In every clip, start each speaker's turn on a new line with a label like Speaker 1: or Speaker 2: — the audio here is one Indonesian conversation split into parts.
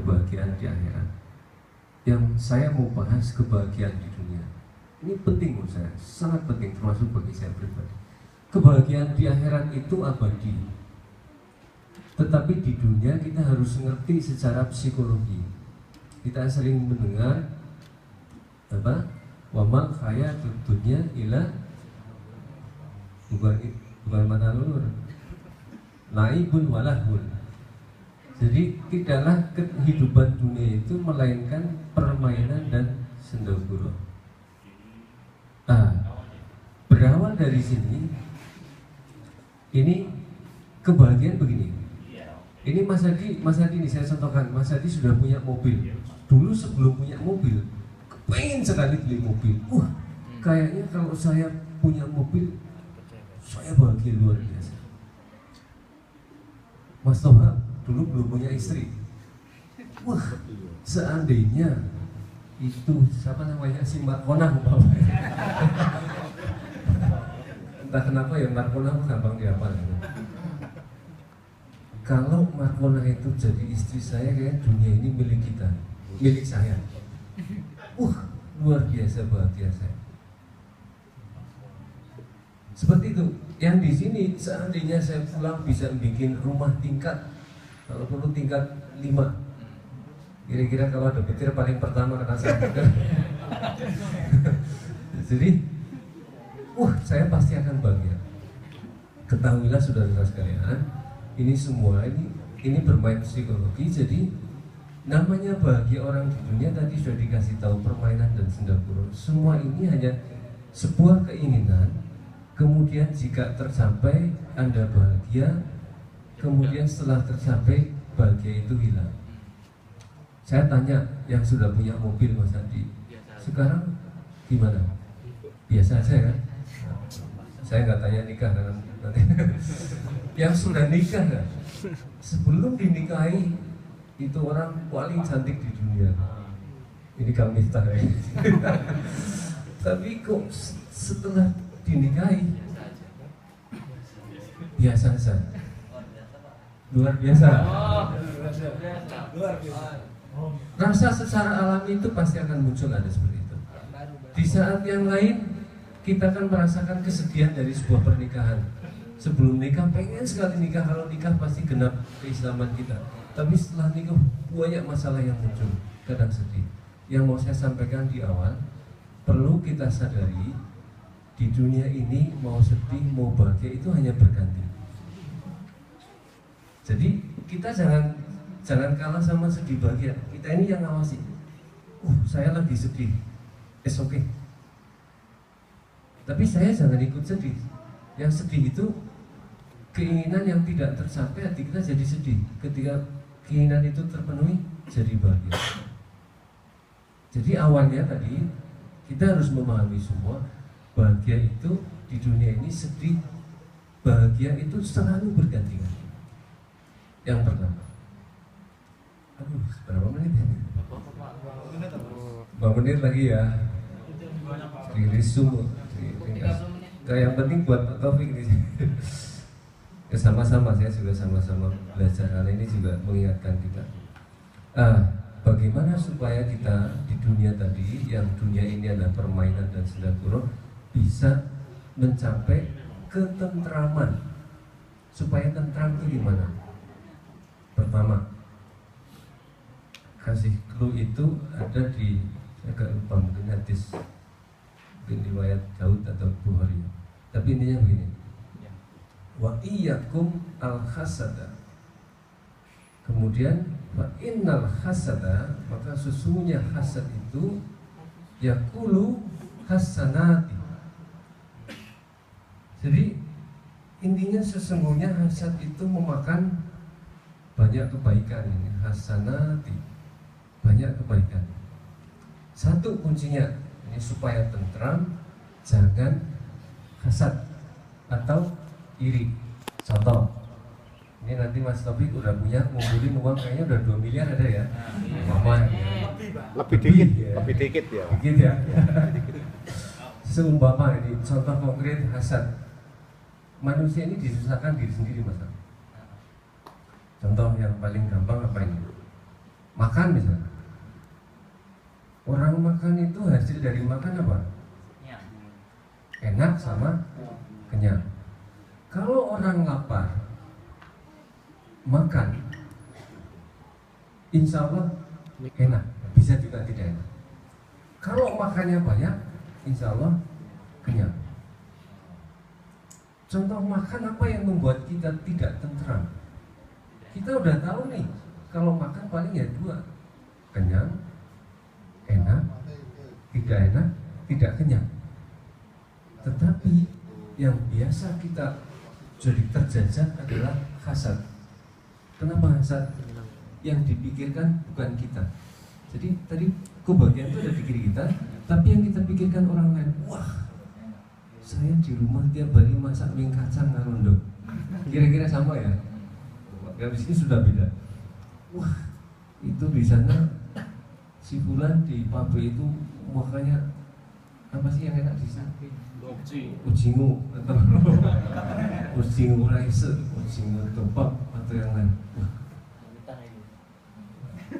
Speaker 1: kebahagiaan di akhirat. Yang saya mau bahas kebahagiaan di dunia. Ini penting menurut saya, sangat penting termasuk bagi saya pribadi. Kebahagiaan di akhirat itu abadi. Tetapi di dunia kita harus mengerti secara psikologi. Kita sering mendengar apa? Wamal hayatud dunya ila bukan mata lulur. Laibun walahun. Jadi tidaklah kehidupan dunia itu melainkan permainan dan senda gurau. Berawal dari sini, ini kebahagiaan begini. Ini Mas Hadi ini saya contohkan. Mas Hadi sudah punya mobil. Dulu sebelum punya mobil, kepengen sekali beli mobil. Kayaknya kalau saya punya mobil, saya bahagia luar biasa. Mas Toha dulu belum punya istri. Seandainya itu siapa namanya si Markona, entah kenapa ya Markona gampang dihafal. Kalau Markona itu jadi istri saya, kayak dunia ini milik kita, milik saya. Luar biasa bahagia saya. Seperti itu. Yang di sini seandainya saya pulang bisa bikin rumah tingkat, kalau perlu tingkat 5. Kira-kira kalau ada petir paling pertama kena saya. Jadi, saya pasti akan bahagia. Ketahuilah saudara-saudara sekalian, ini semua ini bermain psikologi. Jadi namanya bahagia orang di dunia tadi sudah dikasih tahu, permainan dan senda gurau. Semua ini hanya sebuah keinginan. Kemudian jika tercapai Anda bahagia, kemudian setelah tercapai bahagia itu hilang. Saya tanya yang sudah punya mobil Mas Adi, sekarang gimana? Biasa aja kan? Saya nggak tanya nikah kan? Yang sudah nikah kan? Sebelum dinikahi itu orang paling cantik di dunia. Ini kami Miftah ya. Tapi kok setelah dinikahi biasa saja, luar biasa. Rasa secara alami itu pasti akan muncul, ada seperti itu. Di saat yang lain kita akan merasakan kesedihan dari sebuah pernikahan. Sebelum nikah pengen sekali nikah, kalau nikah pasti genap keislaman kita. Tapi setelah nikah banyak masalah yang muncul, kadang sedih. Yang mau saya sampaikan di awal, perlu kita sadari di dunia ini mau sedih mau bahagia itu hanya berganti. Jadi kita jangan kalah sama sedih bahagia. Kita ini yang ngawasi. Saya lagi sedih, it's okay. Tapi saya jangan ikut sedih. Yang sedih itu keinginan yang tidak tercapai, hati kita jadi sedih. Ketika keinginan itu terpenuhi, jadi bahagia. Jadi awalnya tadi kita harus memahami semua. Bahagia itu di dunia ini sedih, bahagia itu selalu berganti-ganti. Yang pertama, berapa menit ya? 5 menit lagi ya. Dirisum, yang penting buat Pak Taufik ini. Sama-sama, saya juga sama-sama belajar hal ini juga mengingatkan kita. Bagaimana supaya kita di dunia tadi, yang dunia ini adalah permainan dan senda gurau, bisa mencapai ketentraman. Supaya tentram itu gimana? Pertama, kasih clue itu ada di, saya agak lupa mungkin hadis, mungkin riwayat Daud atau Bukhari. Tapi intinya begini, wa iyyakum al-hasada. Kemudian wa innal hasada, maka sesungguhnya hasad itu yakulu hasanati. Jadi intinya sesungguhnya hasad itu memakan banyak kebaikan. Ini hasanati, banyak kebaikan. Satu kuncinya ini supaya tentram, jangan hasad atau iri. Contoh, ini nanti Mas Taufik udah punya ngumpulin uang kayaknya udah 2 miliar ada ya. Mama ya.
Speaker 2: Lebih dikit ya.
Speaker 1: Dikit ya. Seumpama ini contoh konkret hasad. Manusia ini disusahkan diri sendiri, Mas. Contoh yang paling gampang apa ini? makan misalnya. Orang makan itu hasil dari makan apa? Enak sama kenyang. Kalau orang lapar makan, insya Allah enak, bisa juga tidak enak. Kalau makannya banyak, insya Allah kenyang. Contoh makan apa yang membuat kita tidak tentram? Kita udah tahu nih, kalau makan paling ya dua, kenyang, enak, tidak enak, tidak kenyang. Tetapi yang biasa kita jadi terjajah adalah hasad. Kenapa hasad? Yang dipikirkan bukan kita. Jadi tadi kebahagiaan itu ada di diri kita, tapi yang kita pikirkan orang lain. Wah, saya di rumah tiap hari masak mie kacang ngarondo. Kira-kira sama ya? Di sini sudah beda. Wah, itu di sana si Fulan di pabrik itu makanya apa sih yang enak di sana? Ujingu atau ujingu rice, ujingu topak atau yang lain. Wah,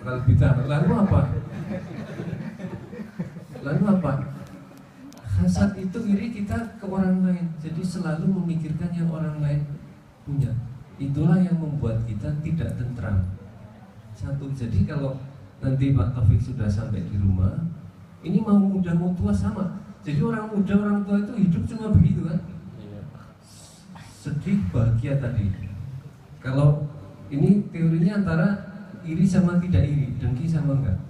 Speaker 1: kalau bidang lalu apa? Lalu apa? Hasad itu iri kita ke orang lain. Jadi selalu memikirkan yang orang lain punya. Itulah yang membuat kita tidak tentram. Satu, jadi kalau nanti Pak Taufik sudah sampai di rumah, ini mau muda mau tua sama. Jadi orang muda orang tua itu hidup cuma begitu kan? Sedih bahagia tadi. Kalau ini teorinya antara iri sama tidak iri, dengki sama enggak.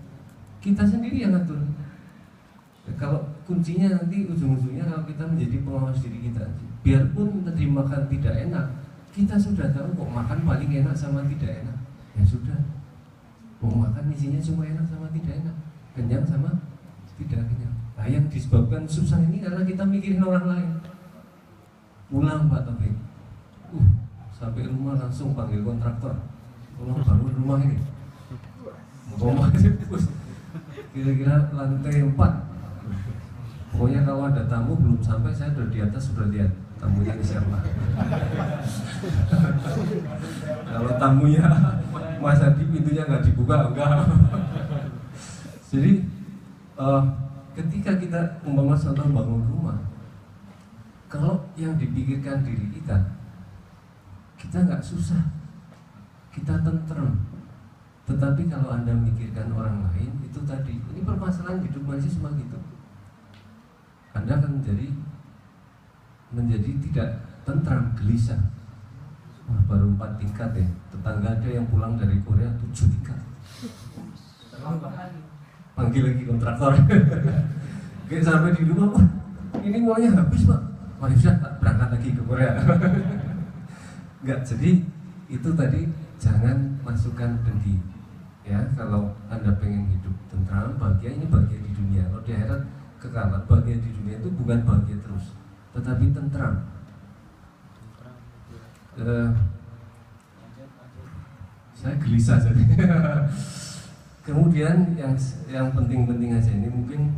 Speaker 1: Kita sendiri yang ngatur. Kalau kuncinya nanti ujung-ujungnya kalau kita menjadi pengawas diri kita, biarpun tadi makan tidak enak, kita sudah tahu kok makan paling enak sama tidak enak. Ya sudah, mau makan isinya cuma enak sama tidak enak, kenyang sama tidak kenyang. Nah, yang disebabkan susah ini karena kita mikirin orang lain. Pulang Pak Taufik, sampai rumah langsung panggil kontraktor, tolong bangun rumah ini. Mau kira-kira lantai 4. Pokoknya kalau ada tamu belum sampai, saya udah di atas sudah lihat tamunya siapa. Kalau tamunya Mas Adi pintunya nggak dibuka, enggak. Jadi ketika kita umpama contoh bangun rumah, kalau yang dipikirkan diri kita nggak susah, kita tentrem. Tetapi kalau Anda memikirkan orang lain, itu tadi, ini permasalahan hidup manusia semua gitu. Anda akan menjadi tidak tentram, gelisah. Wah, baru 4 tingkat ya. Tetangga ada yang pulang dari Korea 7 tingkat. Panggil lagi kontraktor. Kayak sampai di rumah, wah, ini uangnya habis Pak. Wah, sudah tak berangkat lagi ke Korea. Enggak, jadi itu tadi jangan masukkan dengki. Ya, kalau Anda pengen hidup tentram, bahagia, ini bahagia di dunia. Kalau di akhirat kekal, bahagia di dunia itu bukan bahagia terus, tetapi tentram. Saya gelisah jadi. Kemudian yang penting-penting aja ini mungkin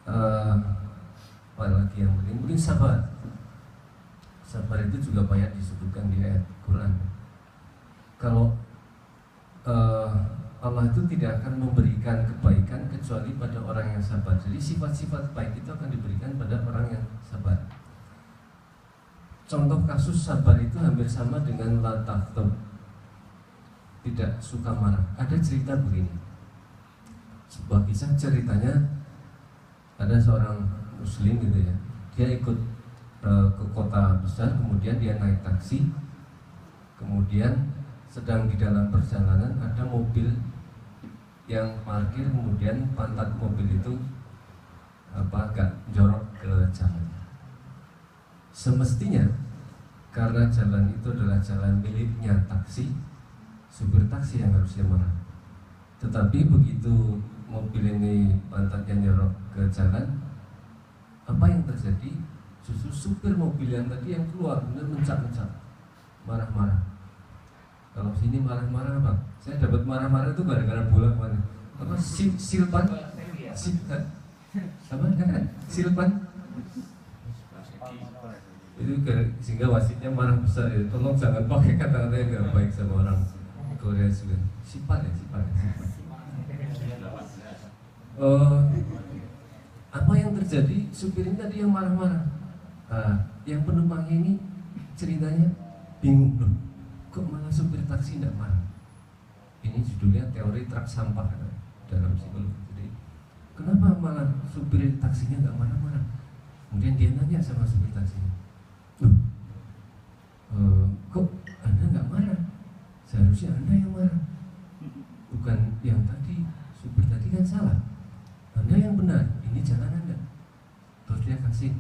Speaker 1: apa lagi yang penting? Mungkin sabar. Sabar itu juga banyak disebutkan di ayat Quran. Kalau Allah itu tidak akan memberikan kebaikan kecuali pada orang yang sabar. Jadi sifat-sifat baik itu akan diberikan pada orang yang sabar. Contoh kasus sabar itu hampir sama dengan la taghdab, tidak suka marah. Ada cerita begini, sebuah kisah ceritanya ada seorang muslim gitu ya, dia ikut ke kota besar, kemudian dia naik taksi, kemudian sedang di dalam perjalanan ada mobil yang parkir, kemudian pantat mobil itu agak jorok ke jalan. Semestinya karena jalan itu adalah jalan miliknya taksi, supir taksi yang harusnya marah. Tetapi begitu mobil ini pantatnya jorok ke jalan, apa yang terjadi? Justru supir mobil yang tadi yang keluar kemudian mencak-mencak, marah-marah. Kalau sini marah-marah apa? Saya dapat marah-marah itu gara-gara bola kemarin. Apa silpan? Silpan? Itu sehingga wasitnya marah besar ya. Tolong jangan pakai kata-kata yang gak baik sama orang Korea juga. Sifat ya, sifat ya. Eh, apa yang terjadi? Supir ini tadi yang marah-marah. Yang penumpangnya ini ceritanya bingung loh, kok malah supir taksi tidak marah. Ini judulnya teori truk sampah dalam psikologi. Jadi kenapa malah supir taksinya nggak marah-marah? Kemudian dia nanya sama supir taksinya, loh, kok Anda nggak marah? Seharusnya Anda yang marah, bukan yang tadi. Supir tadi kan salah, Anda yang benar, ini jalan Anda. Terus dia kasih,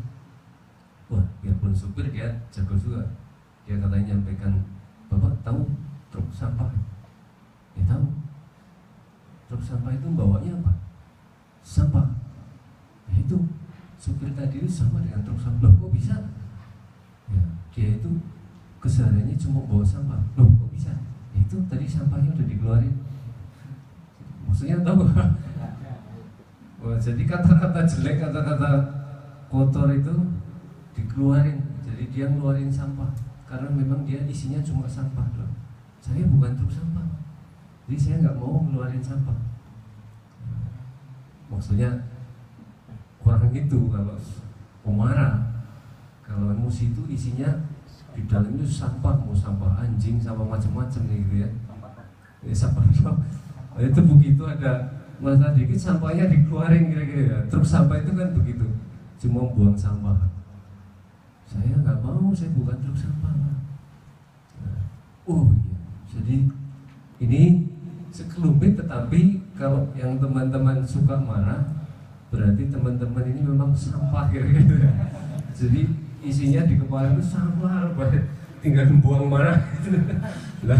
Speaker 1: wah, biarpun supir dia jago juga. Dia katanya nyampaikan, Bapak tahu truk sampah? Ya tahu. Truk sampah itu bawanya apa? Sampah. Ya itu, supir tadi itu sama dengan truk sampah. Loh, kok bisa? Ya, dia itu kesehariannya cuma bawa sampah. Loh, kok bisa? Ya itu tadi sampahnya udah dikeluarin. Maksudnya tahu? Wah, jadi kata-kata jelek, kata-kata kotor itu dikeluarin. Jadi dia ngeluarin sampah karena memang dia isinya cuma sampah doang. Saya bukan truk sampah, jadi saya nggak mau ngeluarin sampah. Maksudnya kurang gitu kalau pemarah. Kalau emosi itu isinya di dalam itu sampah, mau sampah anjing, sampah macam-macam gitu ya. Sampah itu begitu ada masalah dikit sampahnya dikeluarin kira-kira ya. Truk sampah itu kan begitu, cuma buang sampah. Saya nggak mau, saya bukan truk sampah. Oh iya, jadi ini sekelumit, tetapi kalau yang teman-teman suka marah, berarti teman-teman ini memang sampah kira-kira. Jadi isinya di kepala itu sampah, tinggal buang marah. Lah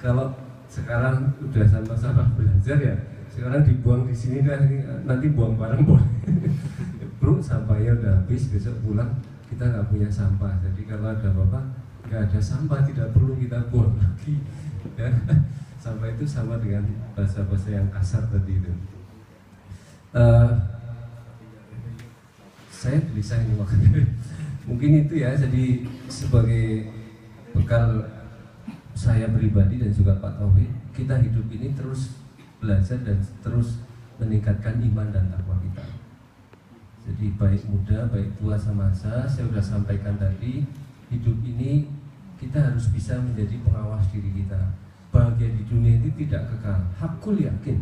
Speaker 1: kalau sekarang udah sama-sama belajar ya, sekarang dibuang di sini dah, nanti buang bareng boleh. Bro, sampahnya udah habis, besok pulang kita nggak punya sampah. Jadi kalau ada apa-apa nggak ada sampah, tidak perlu kita buang lagi. Ya, sampah itu sama dengan bahasa-bahasa yang kasar tadi itu. Saya gelisah ini makanya. Mungkin itu ya, jadi sebagai bekal saya pribadi dan juga Pak Taufik, kita hidup ini terus belajar dan terus meningkatkan iman dan takwa kita. Jadi baik muda, baik tua semasa, saya sudah sampaikan tadi, hidup ini kita harus bisa menjadi pengawas diri kita. Bahagia di dunia ini tidak kekal. Hakul yakin,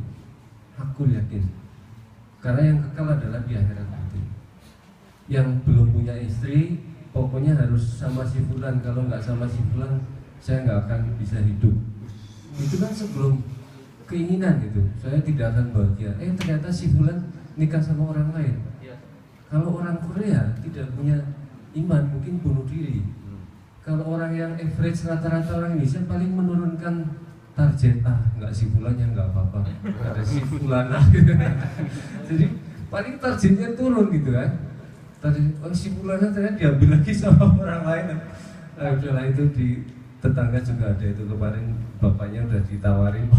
Speaker 1: karena yang kekal adalah di akhirat nanti. Yang belum punya istri, pokoknya harus sama si fulan. Kalau nggak sama si fulan, saya nggak akan bisa hidup. Itu kan sebelum keinginan gitu. Saya tidak akan bahagia. Ternyata si fulan nikah sama orang lain. Kalau orang Korea tidak punya iman, mungkin bunuh diri. Kalau orang yang average, rata-rata orang Indonesia paling menurunkan target, nggak si fulannya nggak apa-apa, ada si fulana. Jadi paling targetnya turun gitu kan. Si fulana ternyata diambil lagi sama orang lain. Udahlah, itu di tetangga juga ada itu kemarin, bapaknya udah ditawarin.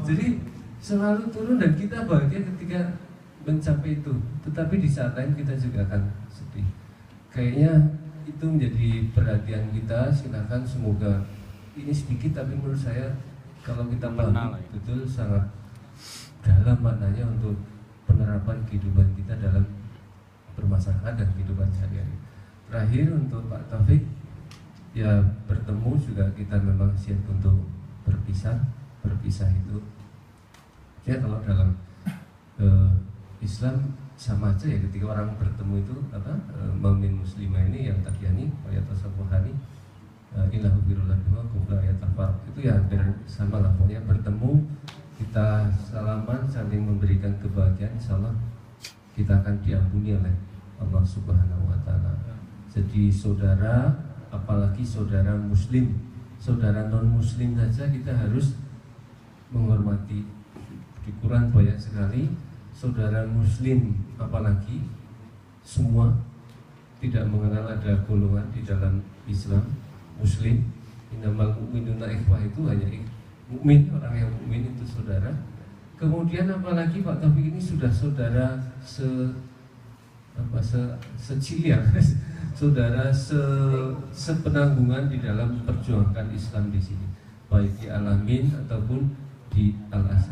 Speaker 1: Jadi selalu turun dan kita bahagia ketika mencapai itu. Tetapi di saat lain kita juga akan sedih. Kayaknya itu menjadi perhatian kita. Silakan, semoga ini sedikit tapi menurut saya kalau kita pahami betul sangat dalam maknanya untuk penerapan kehidupan kita dalam bermasyarakat dan kehidupan sehari-hari. Terakhir untuk Pak Taufik, ya bertemu juga kita memang siap untuk berpisah itu ya, kalau dalam Islam sama aja ya, ketika orang bertemu itu mukmin muslimah ini yang takyani ayat tasawwuhani ilahu birullah kubla ayat tafar, itu ya hampir sama lah. Pokoknya bertemu, kita salaman, saling memberikan kebahagiaan, insyaallah kita akan diampuni oleh Allah Subhanahu wa Ta'ala. Jadi saudara, apalagi saudara muslim, saudara non muslim saja kita harus menghormati. Di Quran banyak sekali saudara muslim, apalagi semua, tidak mengenal ada golongan di dalam Islam. Muslim, innamal mu'minuna ikhwah, itu hanya mukmin, orang yang mukmin itu saudara. Kemudian apalagi Pak Taufik ini sudah saudara secilia, saudara sepenanggungan di dalam perjuangan Islam di sini, baik di Al-Amin ataupun di Al-Azhar.